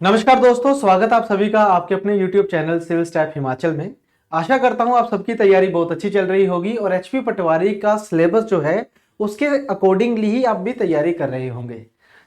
नमस्कार दोस्तों, स्वागत आप सभी का आपके अपने YouTube channel civil staff Himachal में। आशा करता हूं आप सबकी तैयारी बहुत अच्छी चल रही होगी और एचपी पटवारी का सिलेबस जो है उसके अकॉर्डिंगली ही आप भी तैयारी कर रहे होंगे।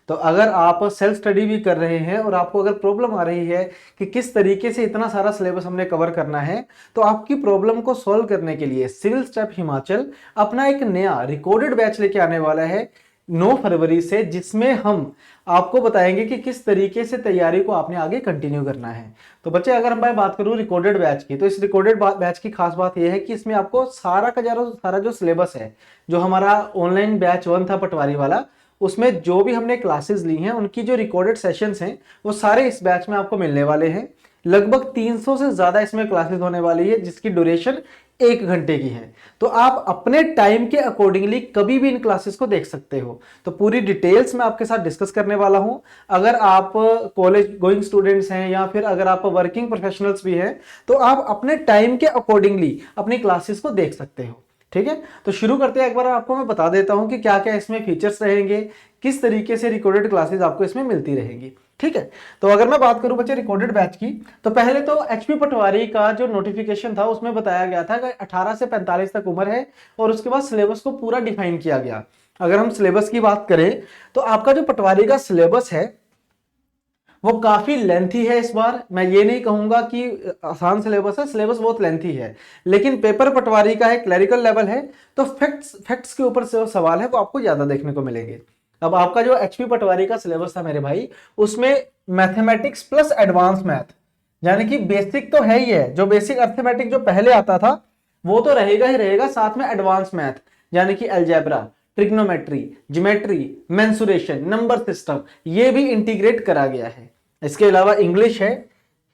तो अगर आप सेल्फ स्टडी भी कर रहे हैं और आपको अगर प्रॉब्लम आ रही है कि किस तरीके से इतना सारा सिलेबस हमने कवर करना है, तो आपकी प्रॉब्लम को सॉल्व करने के लिए सिविल स्टैफ हिमाचल अपना एक नया रिकॉर्डेड बैच लेके आने वाला है 9 फरवरी से, जिसमें हम आपको बताएंगे कि किस तरीके से तैयारी को आपने आगे कंटिन्यू करना है। तो बच्चे, अगर मैं बात करूं रिकॉर्डेड बैच की, तो इस रिकॉर्डेड बैच की खास बात यह है कि इसमें आपको सारा जो सिलेबस है, जो हमारा ऑनलाइन बैच 1 था पटवारी वाला, उसमें जो भी हमने क्लासेस ली हैं उनकी जो रिकॉर्डेड सेशंस हैं वो सारे इस बैच में आपको मिलने वाले हैं। लगभग 300 से ज्यादा इसमें क्लासेस होने वाली है, जिसकी ड्यूरेशन 1 घंटे की है। तो आप अपने टाइम के अकॉर्डिंगली कभी भी इन क्लासेस को देख सकते हो। तो पूरी डिटेल्स मैं आपके साथ डिस्कस करने वाला हूं। अगर आप कॉलेज गोइंग स्टूडेंट्स हैं या फिर अगर आप वर्किंग प्रोफेशनल्स भी हैं, तो आप अपने टाइम के अकॉर्डिंगली अपनी क्लासेस को देख सकते हो। ठीक है, तो शुरू करते हैं। एक बार आपको मैं बता देता हूं कि क्या क्या इसमें फीचर्स रहेंगे, किस तरीके से रिकॉर्डेड क्लासेस आपको इसमें मिलती रहेंगी। ठीक है, तो अगर मैं बात करूं बच्चे रिकॉर्डेड बैच की, तो पहले तो एचपी पटवारी का जो नोटिफिकेशन था उसमें बताया गया था कि 18 से 45 तक उम्र है और उसके बाद सिलेबस को पूरा डिफाइन किया गया। अगर हम सिलेबस की बात करें तो आपका जो पटवारी का सिलेबस है वो काफी लेंथी है। इस बार मैं ये नहीं कहूंगा कि आसान सिलेबस है, सिलेबस बहुत लेंथी है, लेकिन पेपर पटवारी का है, क्लरिकल लेवल है, तो फैक्ट्स के ऊपर से सवाल है वो आपको ज्यादा देखने को मिलेंगे। अब आपका जो एचपी पटवारी का सिलेबस था मेरे भाई, उसमें मैथमेटिक्स प्लस एडवांस मैथ, यानी कि बेसिक तो है ही है, जो बेसिक अर्थमेटिक जो पहले आता था वो तो रहेगा ही रहेगा, साथ में एडवांस मैथ यानी कि algebra, trigonometry, geometry, mensuration, number system, ये भी इंटीग्रेट करा गया है। इसके अलावा इंग्लिश है,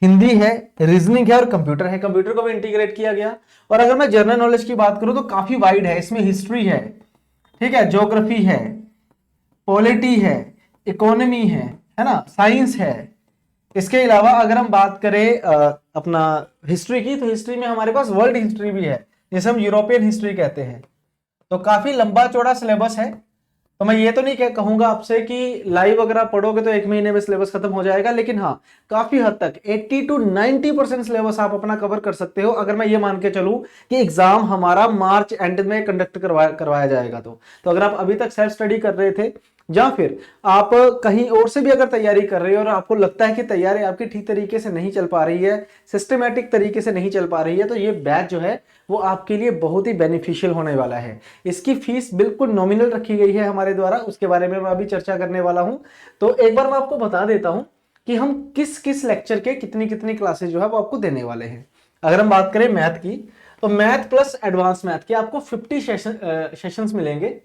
हिंदी है, रीजनिंग है और कंप्यूटर है, कंप्यूटर को भी इंटीग्रेट किया गया। और अगर मैं जनरल नॉलेज की बात करूं तो काफी वाइड है, इसमें हिस्ट्री है, ठीक है, ज्योग्राफी है, पॉलिटी है, इकोनॉमी है ना, साइंस है। इसके अलावा अगर हम बात करें अपना हिस्ट्री की, तो हिस्ट्री में हमारे पास वर्ल्ड हिस्ट्री भी है, जिसे हम यूरोपियन हिस्ट्री कहते हैं। तो काफी लंबा चौड़ा सिलेबस है। तो मैं ये तो नहीं कहूंगा आपसे कि लाइव अगर आप पढ़ोगे तो 1 महीने में सिलेबस खत्म हो जाएगा, लेकिन हाँ, काफी हद तक 80 to 90% सिलेबस आप अपना कवर कर सकते हो, अगर मैं ये मान के चलूं कि एग्जाम हमारा मार्च एंड में कंडक्ट करवाया जाएगा। तो अगर आप अभी तक सेल्फ स्टडी कर रहे थे या फिर आप कहीं और से भी अगर तैयारी कर रहे हो और आपको लगता है कि तैयारी आपकी ठीक तरीके से नहीं चल पा रही है, सिस्टमेटिक तरीके से नहीं चल पा रही है, तो ये बैच जो है वो आपके लिए बहुत ही बेनिफिशियल होने वाला है। इसकी फीस बिल्कुल नॉमिनल रखी गई है हमारे द्वारा, उसके बारे में मैं अभी चर्चा करने वाला हूं। तो एक बार मैं आपको बता देता हूं कि हम किस किस लेक्चर के कितनी कितनी क्लासेस जो है वो आपको देने वाले हैं। अगर हम बात करें मैथ की, तो मैथ प्लस एडवांस मैथ के आपको 50 सेशंस मिलेंगे,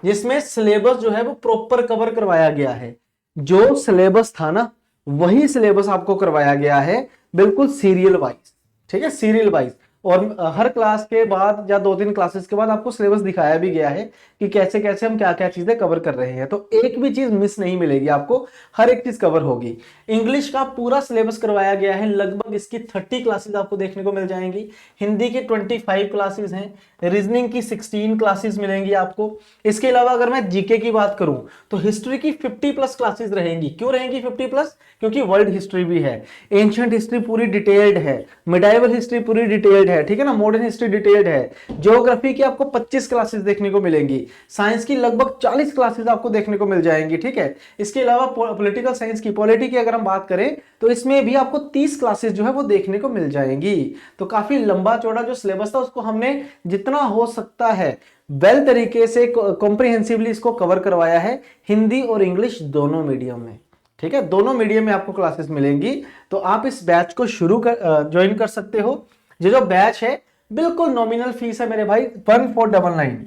जिसमें सिलेबस जो है वो प्रॉपर कवर करवाया गया है। जो सिलेबस था ना वही सिलेबस आपको करवाया गया है, बिल्कुल सीरियल वाइज। ठीक है, सीरियल वाइज। और हर क्लास के बाद या 2-3 क्लासेस के बाद आपको सिलेबस दिखाया भी गया है कि कैसे कैसे हम क्या क्या चीजें कवर कर रहे हैं। तो एक भी चीज मिस नहीं मिलेगी आपको, हर एक चीज कवर होगी। इंग्लिश का पूरा सिलेबस करवाया गया है, लगभग इसकी 30 क्लासेस आपको देखने को मिल जाएंगी। हिंदी की 25 क्लासेस हैं, रीजनिंग की 16 क्लासेस मिलेंगी आपको। इसके अलावा अगर मैं जीके की बात करूं तो हिस्ट्री की 50+ क्लासेस रहेंगी। क्यों रहेंगी 50+? क्योंकि वर्ल्ड हिस्ट्री भी है, एंशिएंट हिस्ट्री पूरी डिटेल्ड है, मिडाइवल हिस्ट्री पूरी डिटेल्ड है, ठीक है ना, मॉडर्न हिस्ट्री डिटेल्ड है। ज्योग्राफी की आपको 25 क्लासेस देखने को मिलेंगी। साइंस की लगभग 40 क्लासेस आपको देखने को मिल जाएंगी। ठीक है, इसके अलावा पॉलिटिकल साइंस की, पॉलिटी की अगर हम बात करें तो इसमें भी आपको 30 क्लासेस जो है वो देखने को मिल जाएंगी। तो काफी लंबा चौड़ा जो सिलेबस था उसको हमने जितना हो सकता है वेल तरीके से कॉम्प्रिहेंसिवली इसको कवर करवाया है, हिंदी और इंग्लिश दोनों मीडियम में। ठीक है, दोनों मीडियम में आपको क्लासेस मिलेंगी। तो आप इस बैच को ज्वाइन कर सकते हो। ये जो बैच है बिल्कुल नॉमिनल फीस है मेरे भाई, 1499,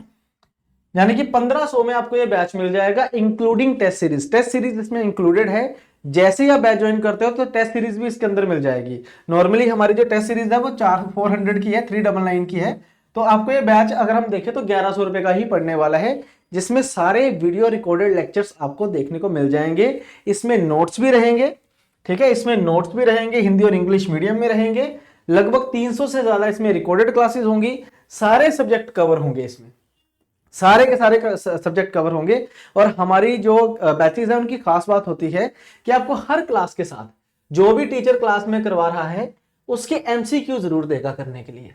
यानी कि 1500 में आपको ये बैच मिल जाएगा, including test series. Test series इसमें इंक्लूडेड है। जैसे ही आप बैच ज्वाइन करते हो तो टेस्ट सीरीज भी इसके अंदर मिल जाएगी। नॉर्मली हमारी जो टेस्ट सीरीज है वो 400 की है, 399 की है। तो आपको ये बैच अगर हम देखें तो 1100 रुपए का ही पड़ने वाला है, जिसमें सारे वीडियो रिकॉर्डेड लेक्चर्स आपको देखने को मिल जाएंगे। इसमें नोट्स भी रहेंगे, ठीक है, इसमें नोट्स भी रहेंगे, हिंदी और इंग्लिश मीडियम में रहेंगे। लगभग 300 से ज्यादा इसमें रिकॉर्डेड क्लासेस होंगी, सारे सब्जेक्ट कवर होंगे इसमें। सारे के सारे सब्जेक्ट कवर होंगे। और हमारी जो बैचेज है उनकी खास बात होती है कि आपको हर क्लास के साथ जो भी टीचर क्लास में करवा रहा है उसके एमसीक्यू जरूर देगा करने के लिए।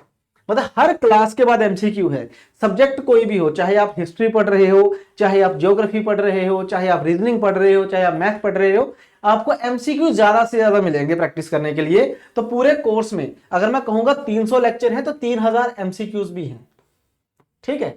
मतलब हर क्लास के बाद एमसीक्यू है, सब्जेक्ट कोई भी हो, चाहे आप हिस्ट्री पढ़ रहे हो, चाहे आप ज्योग्राफी पढ़ रहे हो, चाहे आप रीजनिंग पढ़ रहे हो, चाहे आप मैथ पढ़ रहे हो, आपको एमसीक्यू ज्यादा से ज्यादा मिलेंगे प्रैक्टिस करने के लिए। तो पूरे कोर्स में अगर मैं कहूंगा 300 लेक्चर है तो 3000 एमसीक्यूज भी हैं। ठीक है,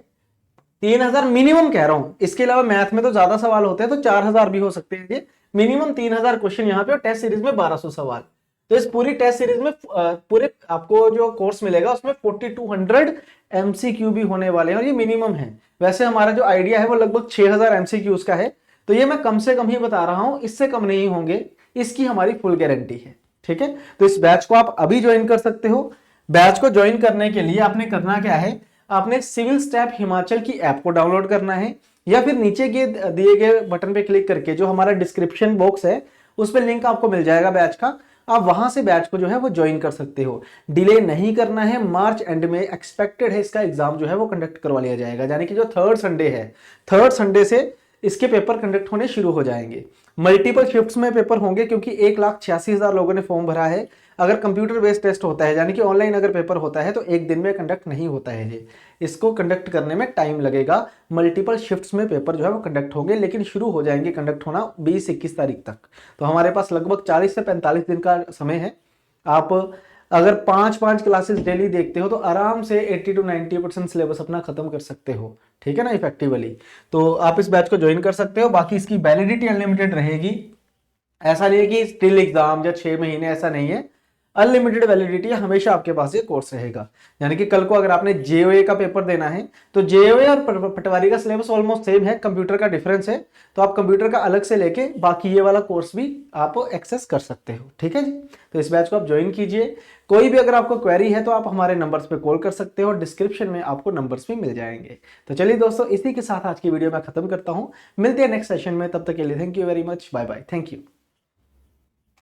3000 मिनिमम कह रहा हूं, इसके अलावा मैथ में तो ज्यादा सवाल होते हैं तो 4000 भी हो सकते हैं। ये मिनिमम 3000 क्वेश्चन यहाँ पे, और टेस्ट सीरीज में 1200 सवाल। तो इस पूरी टेस्ट सीरीज में पूरे आपको जो कोर्स मिलेगा उसमें 4200 एमसीक्यू भी होने वाले हैं, और ये मिनिमम है। वैसे हमारा जो आइडिया है वो लगभग 6000 एमसीक्यूज का है, तो ये मैं कम से कम ही बता रहा हूं, इससे कम नहीं होंगे, इसकी हमारी फुल गारंटी है। ठीक है, तो इस बैच को आप अभी ज्वाइन कर सकते हो। बैच को ज्वाइन करने के लिए आपने करना क्या है, आपने सिविल स्टैप हिमाचल की ऐप को डाउनलोड करना है, या फिर नीचे के दिए गए बटन पे क्लिक करके जो हमारा डिस्क्रिप्शन बॉक्स है उस पर लिंक आपको मिल जाएगा बैच का, आप वहां से बैच को जो है वो ज्वाइन कर सकते हो। डिले नहीं करना है, मार्च एंड में एक्सपेक्टेड है इसका एग्जाम जो है वो कंडक्ट करवा लिया जाएगा, यानी कि जो थर्ड संडे है, थर्ड संडे से इसके पेपर कंडक्ट होने शुरू हो जाएंगे। मल्टीपल शिफ्ट्स में पेपर होंगे क्योंकि 1,86,000 लोगों ने फॉर्म भरा है। अगर कंप्यूटर बेस्ड टेस्ट होता है, यानी कि ऑनलाइन अगर पेपर होता है, तो एक दिन में कंडक्ट नहीं होता है ये, इसको कंडक्ट करने में टाइम लगेगा। मल्टीपल शिफ्ट्स में पेपर जो है वो कंडक्ट होंगे, लेकिन शुरू हो जाएंगे कंडक्ट होना 20-21 तारीख तक। तो हमारे पास लगभग 40 से 45 दिन का समय है। आप अगर 5-5 क्लासेस डेली देखते हो तो आराम से 80 to 90% सिलेबस अपना खत्म कर सकते हो। ठीक है ना, इफेक्टिवली। तो आप इस बैच को ज्वाइन कर सकते हो। बाकी इसकी वैलिडिटी अनलिमिटेड रहेगी, ऐसा नहीं है कि स्टिल एग्जाम या 6 महीने, ऐसा नहीं है। अनलिमिटेड वैलिडिटी हमेशा आपके पास ये कोर्स रहेगा। यानी कि कल को अगर आपने जेओए का पेपर देना है तो जेओए और पटवारी का सिलेबस ऑलमोस्ट सेम है, कंप्यूटर का डिफरेंस है, तो आप कंप्यूटर का अलग से लेके बाकी ये वाला कोर्स भी आप एक्सेस कर सकते हो। ठीक है जी, तो इस बैच को आप ज्वाइन कीजिए। कोई भी अगर आपको क्वेरी है तो आप हमारे नंबर्स पे कॉल कर सकते हो, और डिस्क्रिप्शन में आपको नंबर्स भी मिल जाएंगे। तो चलिए दोस्तों, इसी के साथ आज की वीडियो मैं खत्म करता हूं। मिलते हैं नेक्स्ट सेशन में, तब तक के लिए thank you very much, bye bye, thank you.